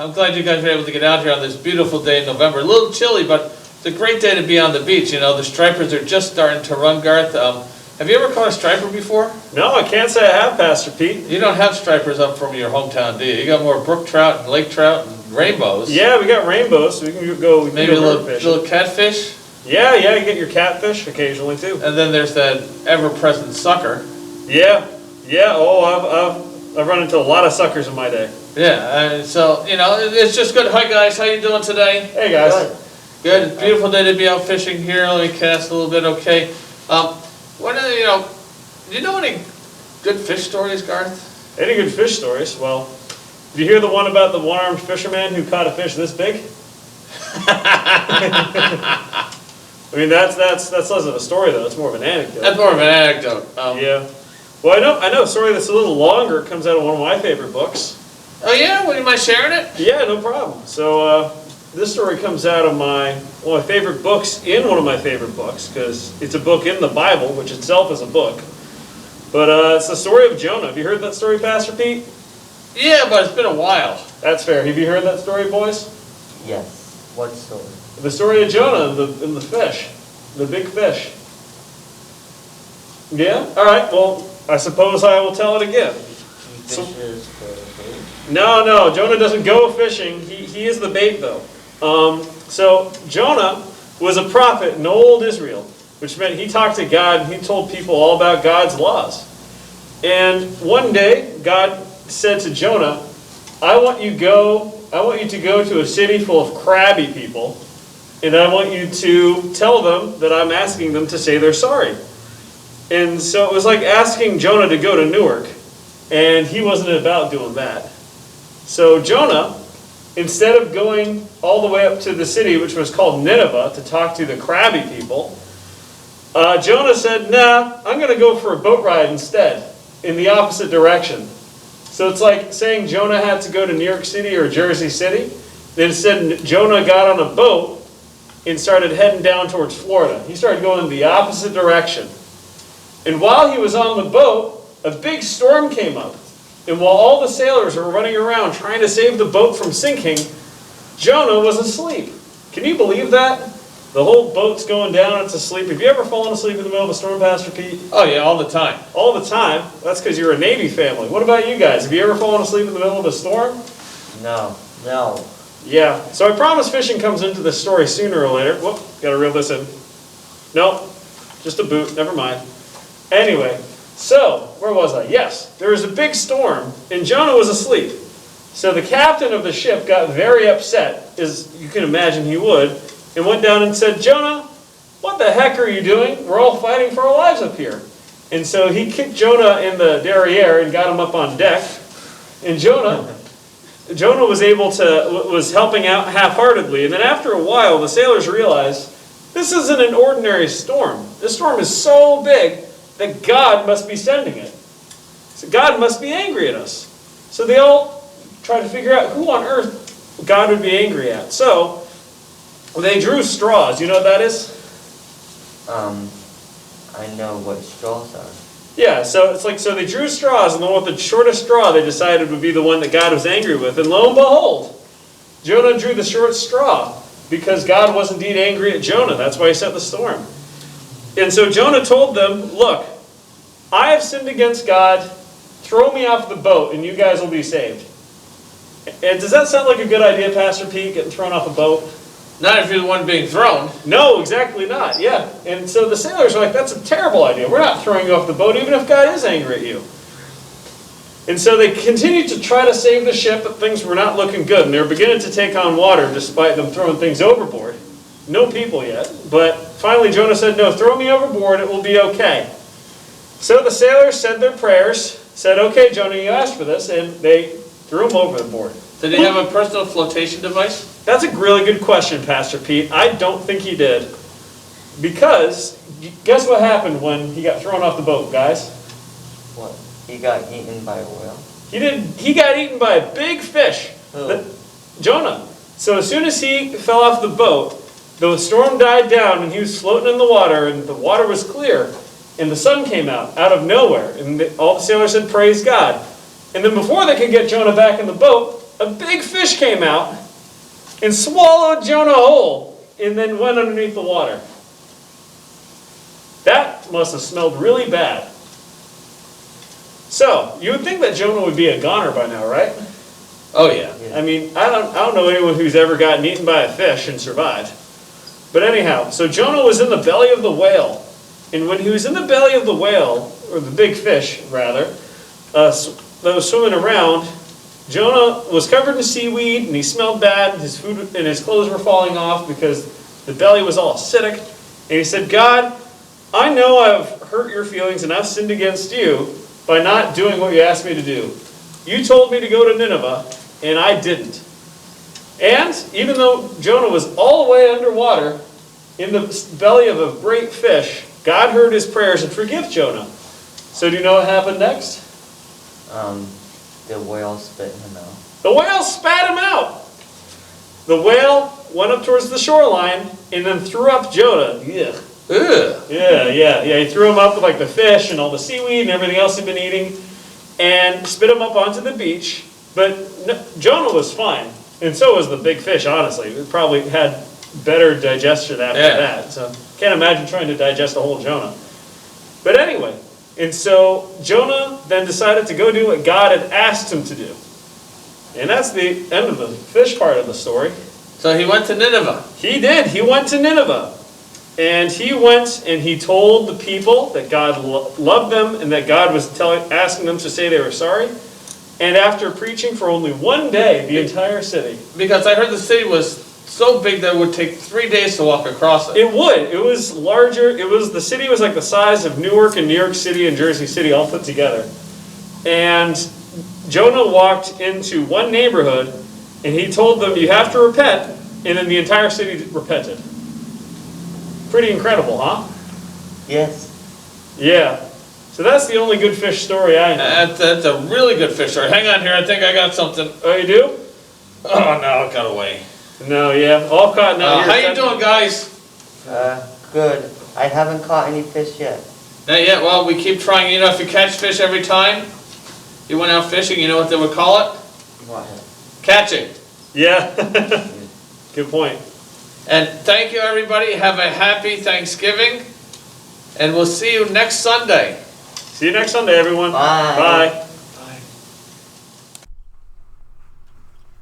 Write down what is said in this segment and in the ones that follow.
I'm glad you guys were able to get out here on this beautiful day in November. A little chilly, but it's a great day to be on the beach. You know, the stripers are just starting to run, Garth. Have you ever caught a striper before? No, I can't say I have, Pastor Pete. You don't have stripers up from your hometown, do you? You got more brook trout and lake trout and rainbows. Yeah, we got rainbows, so we can go. Maybe a little catfish. Yeah, you get your catfish occasionally too. And then there's that ever-present sucker. Yeah. Oh, I've run into a lot of suckers in my day. Yeah, so, you know, it's just good. Hi, guys. How you doing today? Hey, guys. Good. Beautiful day to be out fishing here. Let me cast a little bit, okay. What are, do you know any good fish stories, Garth? Any good fish stories? Well, did you hear the one about the one-armed fisherman who caught a fish this big? I mean, that's less of a story, though. It's more of an anecdote. That's more of an anecdote. Yeah. Well, I know a story that's a little longer. It comes out of one of my favorite books. Oh, yeah? Would you mind sharing it? Yeah, no problem. So, this story comes out of one of my favorite books in one of my favorite books, because it's a book in the Bible, which itself is a book. But it's the story of Jonah. Have you heard that story, Pastor Pete? Yeah, but it's been a while. That's fair. Have you heard that story, boys? Yes. What story? The story of Jonah and the fish. The big fish. Yeah? Alright, well, I suppose I will tell it again. He fishes for bait? No, Jonah doesn't go fishing. He is the bait, though. So Jonah was a prophet in old Israel, which meant he talked to God and he told people all about God's laws. And one day, God said to Jonah, I want you to go to a city full of crabby people, and I want you to tell them that I'm asking them to say they're sorry. And so it was like asking Jonah to go to Newark, and he wasn't about doing that. So Jonah, instead of going all the way up to the city, which was called Nineveh, to talk to the crabby people, Jonah said, nah, I'm going to go for a boat ride instead, in the opposite direction. So it's like saying Jonah had to go to New York City or Jersey City. Instead, Jonah got on a boat and started heading down towards Florida. He started going in the opposite direction. And while he was on the boat, a big storm came up. And while all the sailors were running around trying to save the boat from sinking, Jonah was asleep. Can you believe that? The whole boat's going down and it's asleep. Have you ever fallen asleep in the middle of a storm, Pastor Pete? Oh, yeah, all the time. All the time? That's because you're a Navy family. What about you guys? Have you ever fallen asleep in the middle of a storm? No. Yeah. So I promise fishing comes into this story sooner or later. Whoop, gotta reel this in. Nope, just a boot, never mind. Anyway, so, where was I? Yes, there was a big storm, and Jonah was asleep. So the captain of the ship got very upset, as you can imagine he would, and went down and said, Jonah, what the heck are you doing? We're all fighting for our lives up here. And so he kicked Jonah in the derriere and got him up on deck. And Jonah was helping out half-heartedly. And then after a while, the sailors realized, this isn't an ordinary storm. This storm is so big that God must be sending it. So God must be angry at us. So they all tried to figure out who on earth God would be angry at. So they drew straws. You know what that is? I know what straws are. Yeah, so it's like, so they drew straws, and the one with the shortest straw they decided would be the one that God was angry with. And lo and behold, Jonah drew the short straw because God was indeed angry at Jonah. That's why he sent the storm. And so Jonah told them, look, I have sinned against God. Throw me off the boat and you guys will be saved. And does that sound like a good idea, Pastor Pete, getting thrown off a boat? Not if you're the one being thrown. No, exactly not. Yeah. And so the sailors are like, that's a terrible idea. We're not throwing you off the boat even if God is angry at you. And so they continued to try to save the ship, but things were not looking good. And they were beginning to take on water despite them throwing things overboard. No people yet. But finally Jonah said, no, throw me overboard. It will be okay. So the sailors said their prayers, said, okay, Jonah, you asked for this. And they threw him overboard. Did he have a personal flotation device? That's a really good question, Pastor Pete. I don't think he did. Because, guess what happened when he got thrown off the boat, guys? What? He got eaten by a whale? He got eaten by a big fish. Jonah. So as soon as he fell off the boat, the storm died down and he was floating in the water and the water was clear and the sun came out of nowhere. And all the sailors said, praise God. And then before they could get Jonah back in the boat, a big fish came out and swallowed Jonah whole and then went underneath the water. That must have smelled really bad. So, you would think that Jonah would be a goner by now, right? Oh yeah. Yeah. I mean, I don't know anyone who's ever gotten eaten by a fish and survived. But anyhow, so Jonah was in the belly of the whale. And when he was in the belly of the whale, or the big fish, rather, that was swimming around, Jonah was covered in seaweed, and he smelled bad, his food and his clothes were falling off because the belly was all acidic. And he said, God, I know I've hurt your feelings and I've sinned against you by not doing what you asked me to do. You told me to go to Nineveh, and I didn't. And even though Jonah was all the way underwater, in the belly of a great fish, God heard his prayers and forgave Jonah. So do you know what happened next? The whale spit him out. The whale spat him out. The whale went up towards the shoreline and then threw up Jonah. Ugh. Ugh. Yeah. He threw him up with like the fish and all the seaweed and everything else he'd been eating, and spit him up onto the beach. But Jonah was fine, and so was the big fish. Honestly, it probably had better digestion after that. So can't imagine trying to digest a whole Jonah. But anyway, and so Jonah then decided to go do what God had asked him to do, and that's the end of the fish part of the story. So he went to Nineveh. He did. He went to Nineveh. And he went and he told the people that God loved them and that God was asking them to say they were sorry. And after preaching for only one day, the entire city. Because I heard the city was so big that it would take 3 days to walk across it. It would. It was larger. The city was like the size of Newark and New York City and Jersey City all put together. And Jonah walked into one neighborhood and he told them, you have to repent. And then the entire city repented. Pretty incredible, huh? Yes. Yeah. So that's the only good fish story I know. That's a really good fish story. Hang on here, I think I got something. Oh, you do? Oh no, it got away. No, yeah. All caught now. How you doing, guys? Good. I haven't caught any fish yet. Not yet. Well, we keep trying. You know, if you catch fish every time you went out fishing, you know what they would call it? What? Catching. Yeah. Good point. And thank you, everybody. Have a happy Thanksgiving. And we'll see you next Sunday. See you next Sunday, everyone. Bye. Bye.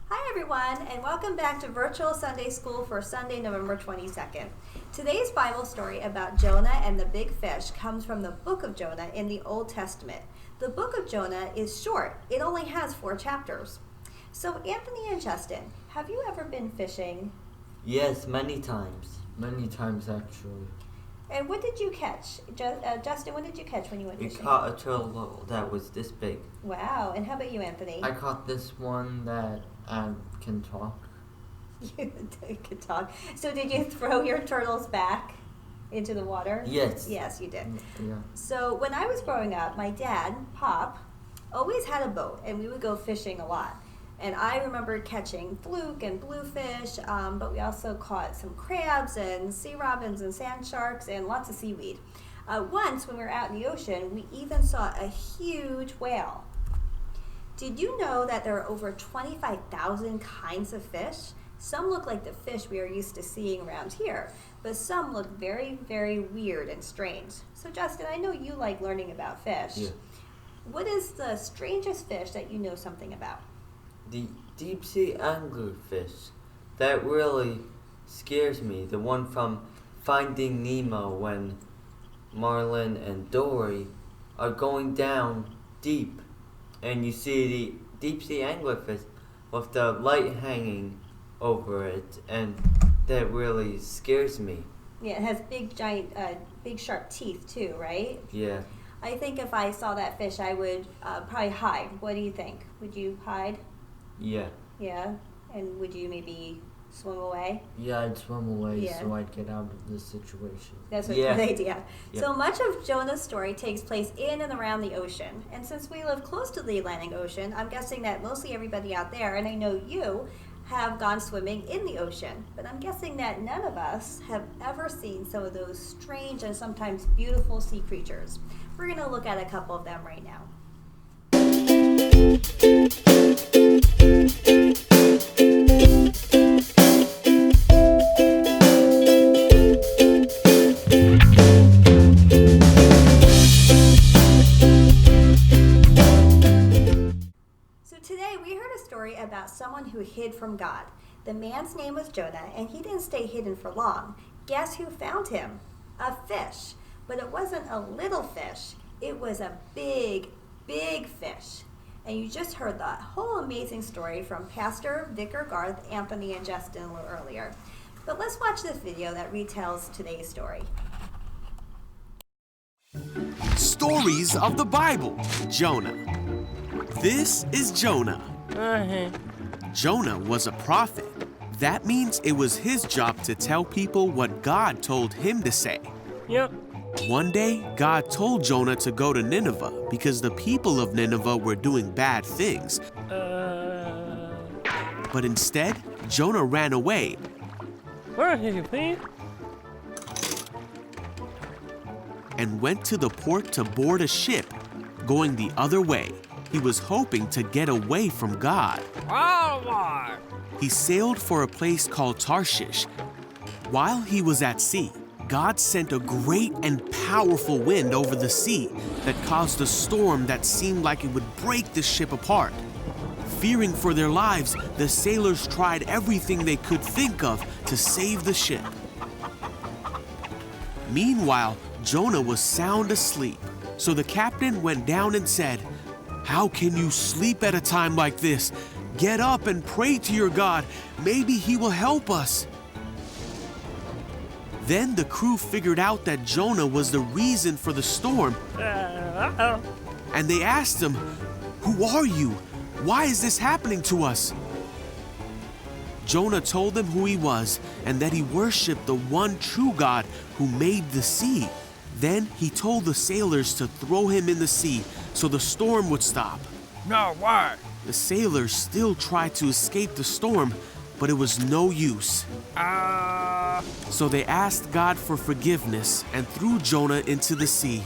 Hi everyone, and welcome back to Virtual Sunday School for Sunday, November 22nd. Today's Bible story about Jonah and the big fish comes from the book of Jonah in the Old Testament. The book of Jonah is short. It only has 4 chapters. So Anthony and Justin, have you ever been fishing? Yes, many times. Many times, actually. And what did you catch? Justin, what did you catch when you went We fishing? caught a turtle that was this big. Wow, and how about you, Anthony? I caught this one that can talk. You could talk. So did you throw your turtles back into the water? Yes. Yes, you did. Yeah. So when I was growing up, my dad, Pop, always had a boat, and we would go fishing a lot. And I remember catching fluke and bluefish, but we also caught some crabs and sea robins and sand sharks and lots of seaweed. Once, when we were out in the ocean, we even saw a huge whale. Did you know that there are over 25,000 kinds of fish? Some look like the fish we are used to seeing around here, but some look very, very weird and strange. So Justin, I know you like learning about fish. Yeah. What is the strangest fish that you know something about? The deep sea anglerfish. That really scares me. The one from Finding Nemo when Marlin and Dory are going down deep. And you see the deep sea anglerfish with the light hanging over it. And that really scares me. Yeah, it has big, giant, big sharp teeth too, right? Yeah. I think if I saw that fish, I would probably hide. What do you think? Would you hide? Yeah. Yeah? And would you maybe swim away? Yeah, I'd swim away Yeah. so I'd get out of this situation. That's a Yeah. good idea. Yeah. So much of Jonah's story takes place in and around the ocean. And since we live close to the Atlantic Ocean, I'm guessing that mostly everybody out there, and I know you, have gone swimming in the ocean. But I'm guessing that none of us have ever seen some of those strange and sometimes beautiful sea creatures. We're going to look at a couple of them right now. someone who hid from God. The man's name was Jonah, and he didn't stay hidden for long. Guess who found him? A fish. But it wasn't a little fish. It was a big, big fish. And you just heard the whole amazing story from Pastor, Vicar Garth, Anthony, and Justin a little earlier. But let's watch this video that retells today's story. Stories of the Bible. Jonah. This is Jonah. Jonah was a prophet. That means it was his job to tell people what God told him to say. Yep. One day, God told Jonah to go to Nineveh because the people of Nineveh were doing bad things. But instead, Jonah ran away. Where are you, please? And went to the port to board a ship going the other way. He was hoping to get away from God. He sailed for a place called Tarshish. While he was at sea, God sent a great and powerful wind over the sea that caused a storm that seemed like it would break the ship apart. Fearing for their lives, the sailors tried everything they could think of to save the ship. Meanwhile, Jonah was sound asleep, so the captain went down and said, "How can you sleep at a time like this? Get up and pray to your God. Maybe he will help us." Then the crew figured out that Jonah was the reason for the storm, and they asked him, "Who are you? Why is this happening to us?" Jonah told them who he was and that he worshipped the one true God who made the sea. Then he told the sailors to throw him in the sea so the storm would stop. No, why? The sailors still tried to escape the storm, but it was no use. So they asked God for forgiveness and threw Jonah into the sea.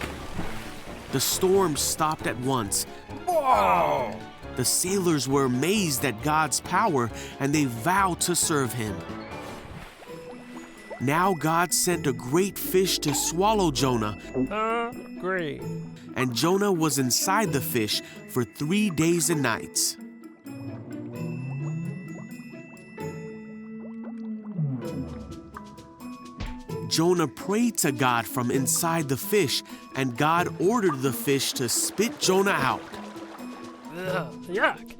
The storm stopped at once. Whoa! The sailors were amazed at God's power and they vowed to serve him. Now God sent a great fish to swallow Jonah, Great. and Jonah was inside the fish for 3 days and nights. Jonah prayed to God from inside the fish, and God ordered the fish to spit Jonah out. Yuck.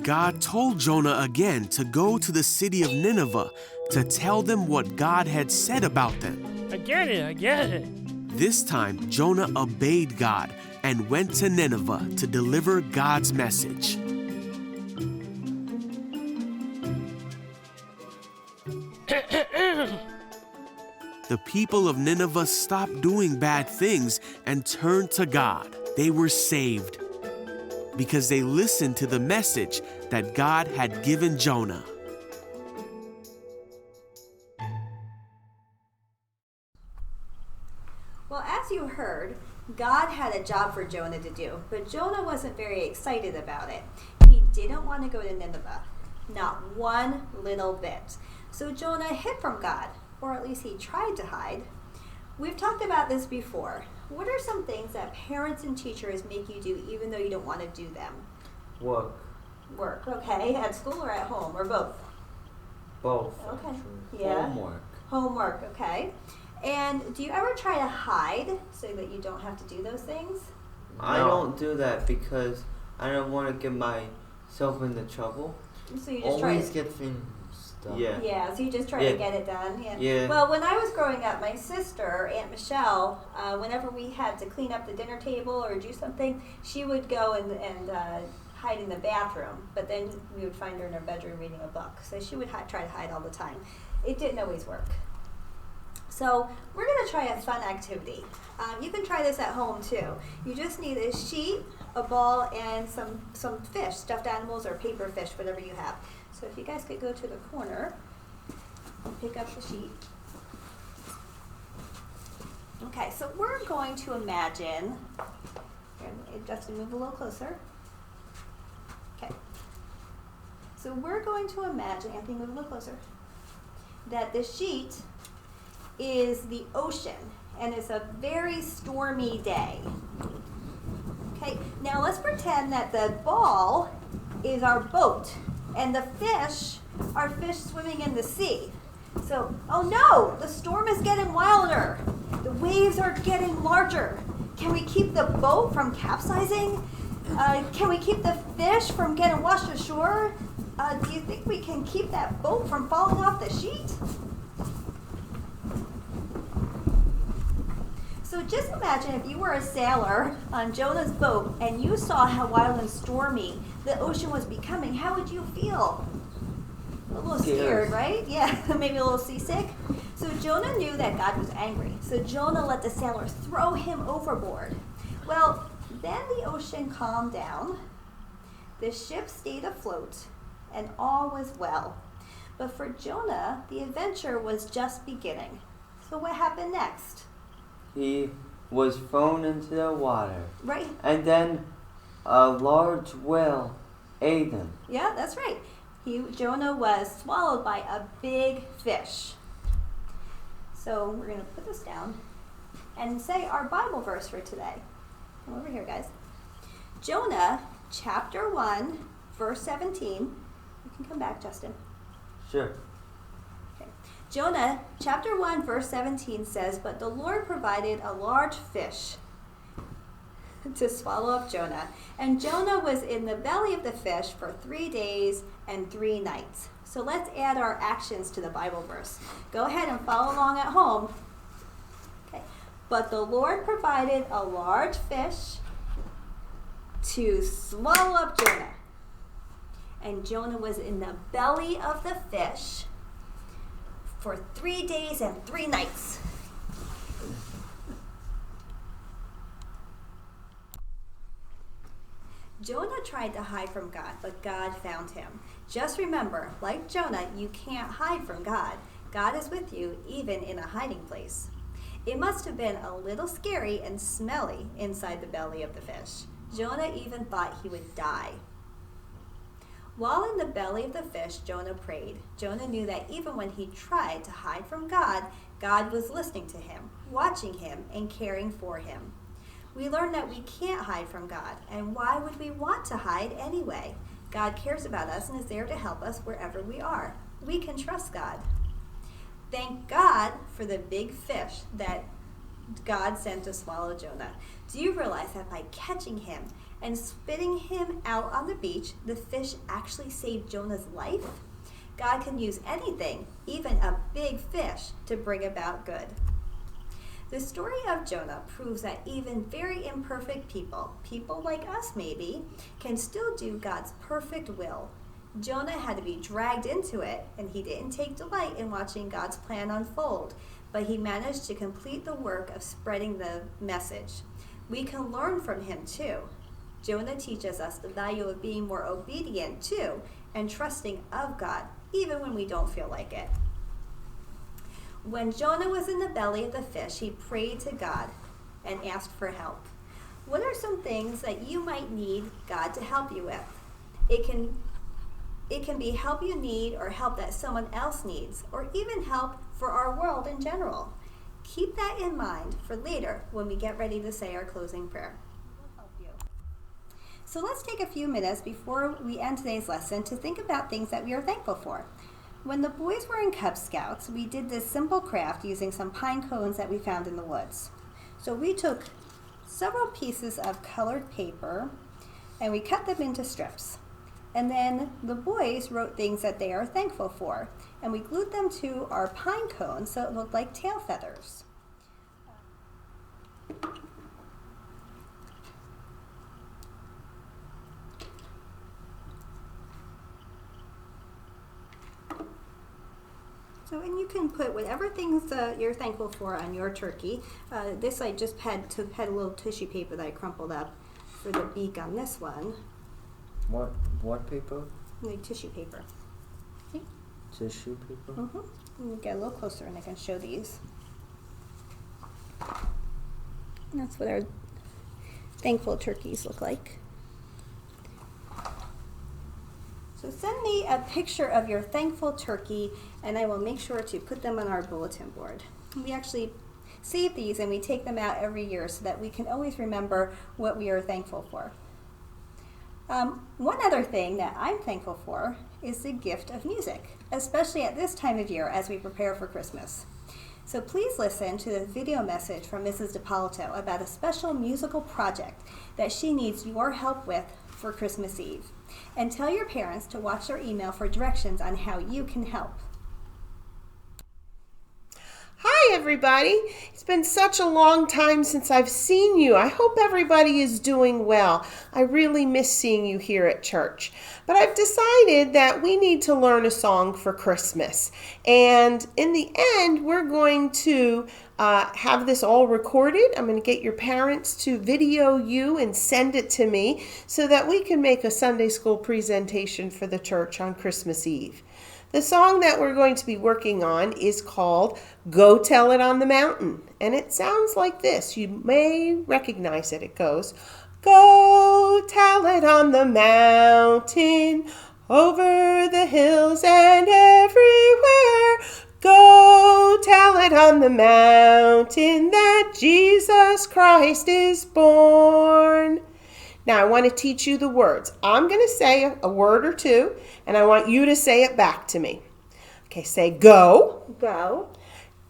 God told Jonah again to go to the city of Nineveh to tell them what God had said about them. I get it. This time, Jonah obeyed God and went to Nineveh to deliver God's message. The people of Nineveh stopped doing bad things and turned to God. They were saved because they listened to the message that God had given Jonah. Well, as you heard, God had a job for Jonah to do, but Jonah wasn't very excited about it. He didn't want to go to Nineveh, not one little bit. So Jonah hid from God, or at least he tried to hide. We've talked about this before. What are some things that parents and teachers make you do even though you don't want to do them? Work. Work, okay, at school or at home, or both? Both. Okay, Actually. yeah. Homework. Homework, okay. And do you ever try to hide so that you don't have to do those things? I don't do that because I don't want to get myself into trouble. So you just try Always to... get things done. Yeah. Yeah, so you just try Yeah. to get it done. Yeah. Yeah. Well, when I was growing up, my sister, Aunt Michelle, whenever we had to clean up the dinner table or do something, she would go and hide in the bathroom. But then we would find her in her bedroom reading a book. So she would try to hide all the time. It didn't always work. So we're going to try a fun activity. You can try this at home too. You just need a sheet, a ball, and some fish, stuffed animals or paper fish, whatever you have. So if you guys could go to the corner and pick up the sheet. Okay, so we're going to imagine, Justin, move a little closer. Okay. So we're going to imagine, Anthony, move a little closer, that the sheet is the ocean, and it's a very stormy day. Okay, now let's pretend that the ball is our boat, And the fish are fish swimming in the sea. So, oh no, the storm is getting wilder. The waves are getting larger. Can we keep the boat from capsizing? Can we keep the fish from getting washed ashore? Do you think we can keep that boat from falling off the sheet? So just imagine if you were a sailor on Jonah's boat and you saw how wild and stormy the ocean was becoming. How would you feel? A little scared, right? Yeah, maybe a little seasick. So Jonah knew that God was angry. So Jonah let the sailors throw him overboard. Well, then the ocean calmed down. The ship stayed afloat, and all was well. But for Jonah, the adventure was just beginning. So what happened next? He was thrown into the water. Right. And then a large whale ate him. Yeah, that's right. Jonah was swallowed by a big fish. So we're going to put this down and say our Bible verse for today. Come over here, guys. Jonah, chapter 1, verse 17. You can come back, Justin. Sure. Okay. Jonah, chapter 1, verse 17 says, "But the Lord provided a large fish to swallow up Jonah. And Jonah was in the belly of the fish for 3 days and 3 nights." So let's add our actions to the Bible verse. Go ahead and follow along at home. Okay. But the Lord provided a large fish to swallow up Jonah. And Jonah was in the belly of the fish for 3 days and 3 nights. Jonah tried to hide from God, but God found him. Just remember, like Jonah, you can't hide from God. God is with you, even in a hiding place. It must have been a little scary and smelly inside the belly of the fish. Jonah even thought he would die. While in the belly of the fish, Jonah prayed. Jonah knew that even when he tried to hide from God, God was listening to him, watching him, and caring for him. We learn that we can't hide from God, and why would we want to hide anyway? God cares about us and is there to help us wherever we are. We can trust God. Thank God for the big fish that God sent to swallow Jonah. Do you realize that by catching him and spitting him out on the beach, the fish actually saved Jonah's life? God can use anything, even a big fish, to bring about good. The story of Jonah proves that even very imperfect people like us maybe, can still do God's perfect will. Jonah had to be dragged into it, and he didn't take delight in watching God's plan unfold, but he managed to complete the work of spreading the message. We can learn from him too. Jonah teaches us the value of being more obedient to and trusting of God, even when we don't feel like it. When Jonah was in the belly of the fish, he prayed to God and asked for help. What are some things that you might need God to help you with? It can be help you need or help that someone else needs, or even help for our world in general. Keep that in mind for later when we get ready to say our closing prayer. We'll help you. So let's take a few minutes before we end today's lesson to think about things that we are thankful for. When the boys were in Cub Scouts, we did this simple craft using some pine cones that we found in the woods. So we took several pieces of colored paper and we cut them into strips. And then the boys wrote things that they are thankful for, and we glued them to our pine cones so it looked like tail feathers. And you can put whatever things you're thankful for on your turkey. This I just had a little tissue paper that I crumpled up for the beak on this one. What paper? Like tissue paper. See? Tissue paper? Mm-hmm. We'll get a little closer and I can show these. And that's what our thankful turkeys look like. So send me a picture of your thankful turkey and I will make sure to put them on our bulletin board. We actually save these and we take them out every year so that we can always remember what we are thankful for. One other thing that I'm thankful for is the gift of music, especially at this time of year as we prepare for Christmas. So please listen to the video message from Mrs. DiPolito about a special musical project that she needs your help with for Christmas Eve. And tell your parents to watch their email for directions on how you can help. Hi everybody. It's been such a long time since I've seen you. I hope everybody is doing well. I really miss seeing you here at church. But I've decided that we need to learn a song for Christmas. And in the end, we're going to have this all recorded. I'm going to get your parents to video you and send it to me so that we can make a Sunday school presentation for the church on Christmas Eve. The song that we're going to be working on is called Go Tell It on the Mountain. And it sounds like this. You may recognize it. It goes, go tell it on the mountain, over the hills and everywhere. Go tell it on the mountain that Jesus Christ is born. Now, I want to teach you the words. I'm going to say a word or two, and I want you to say it back to me. Okay, say go. Go.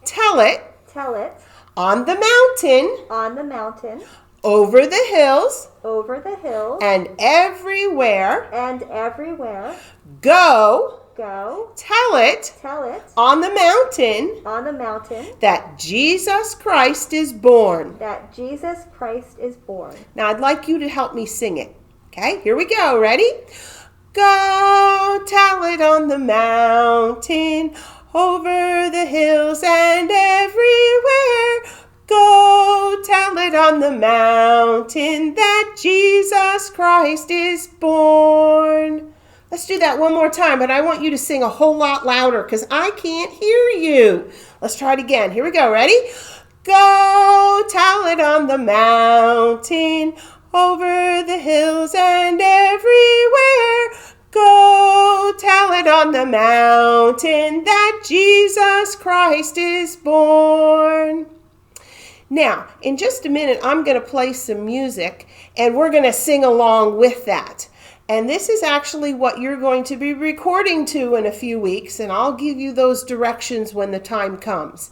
Tell it. Tell it. On the mountain. On the mountain. Over the hills. Over the hills. And everywhere. And everywhere. Go. Go. Tell it. Tell it. On the mountain. On the mountain. That Jesus Christ is born. That Jesus Christ is born. Now, I'd like you to help me sing it. Okay, here we go. Ready? Go tell it on the mountain, over the hills and everywhere. Go tell it on the mountain that Jesus Christ is born. Let's do that one more time, but I want you to sing a whole lot louder because I can't hear you. Let's try it again. Here we go. Ready? Go tell it on the mountain, over the hills and everywhere. Go tell it on the mountain that Jesus Christ is born. Now, in just a minute, I'm going to play some music, and we're going to sing along with that. And this is actually what you're going to be recording to in a few weeks, and I'll give you those directions when the time comes.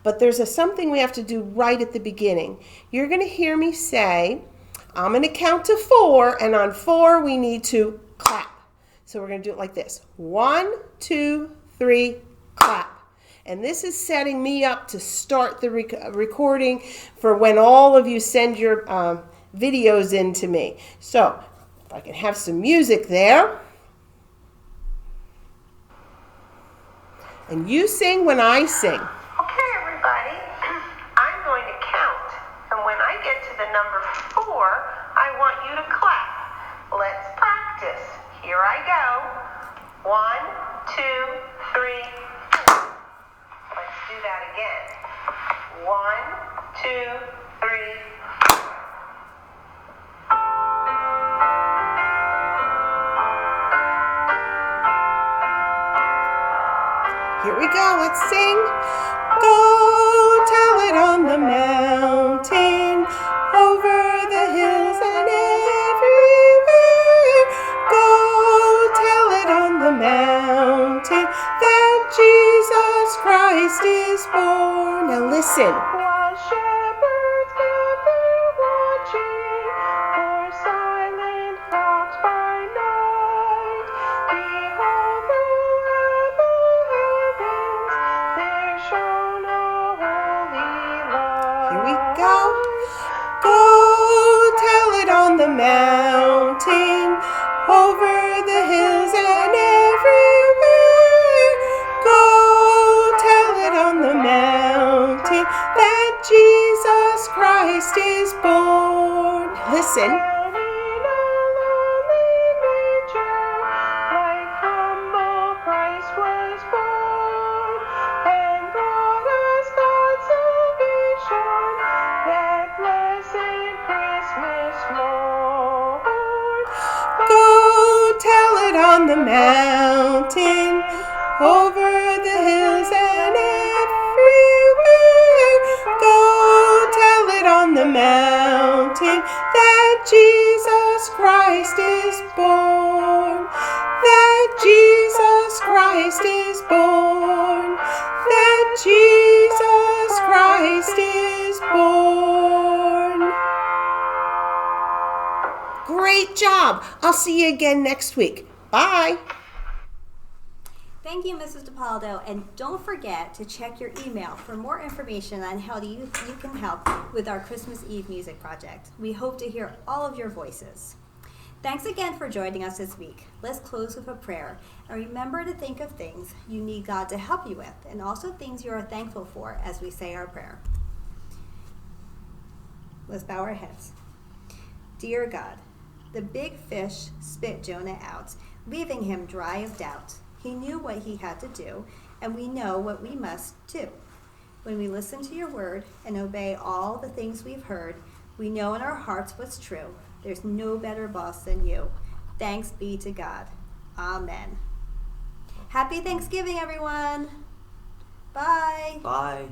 But there's something we have to do right at the beginning. You're going to hear me say, I'm going to count to 4, and on 4 we need to clap. So we're going to do it like this. 1, 2, 3, clap. And this is setting me up to start the recording for when all of you send your videos in to me. So if I can have some music there. And you sing when I sing. Okay, everybody. I'm going to count. And when I get to the number 4, I want you to clap. Let's practice. Here I go. 1, 2, 3, 4. Let's do that again. 1, 2, 3, 4. Here we go, let's sing. Go tell it on the mountain, over the hills and everywhere. Go tell it on the mountain that Jesus Christ is born. Now listen. While shepherds gather watching for silent flocks by night, behold throughout the heavens there shone a holy light. Here we go. Go tell it on the mountain, over the hills and everywhere. Go tell it on the mountain that Jesus Christ is born. Listen. Down in a lonely manger, like humble Christ was born, and brought us God's salvation, that blessed Christmas morn. Go tell it on the mountain, over the hills and everywhere. Go tell it on the mountain that Jesus Christ is born. That Jesus Great job. I'll see you again next week. Bye. Thank you, Mrs. DiPaldo, and don't forget to check your email for more information on how you can help with our Christmas Eve music project. We hope to hear all of your voices. Thanks again for joining us this week. Let's close with a prayer, and remember to think of things you need God to help you with, and also things you are thankful for as we say our prayer. Let's bow our heads. Dear God, the big fish spit Jonah out, leaving him dry of doubt. He knew what he had to do, and we know what we must too. When we listen to your word and obey all the things we've heard, we know in our hearts what's true. There's no better boss than you. Thanks be to God. Amen. Happy Thanksgiving, everyone. Bye. Bye.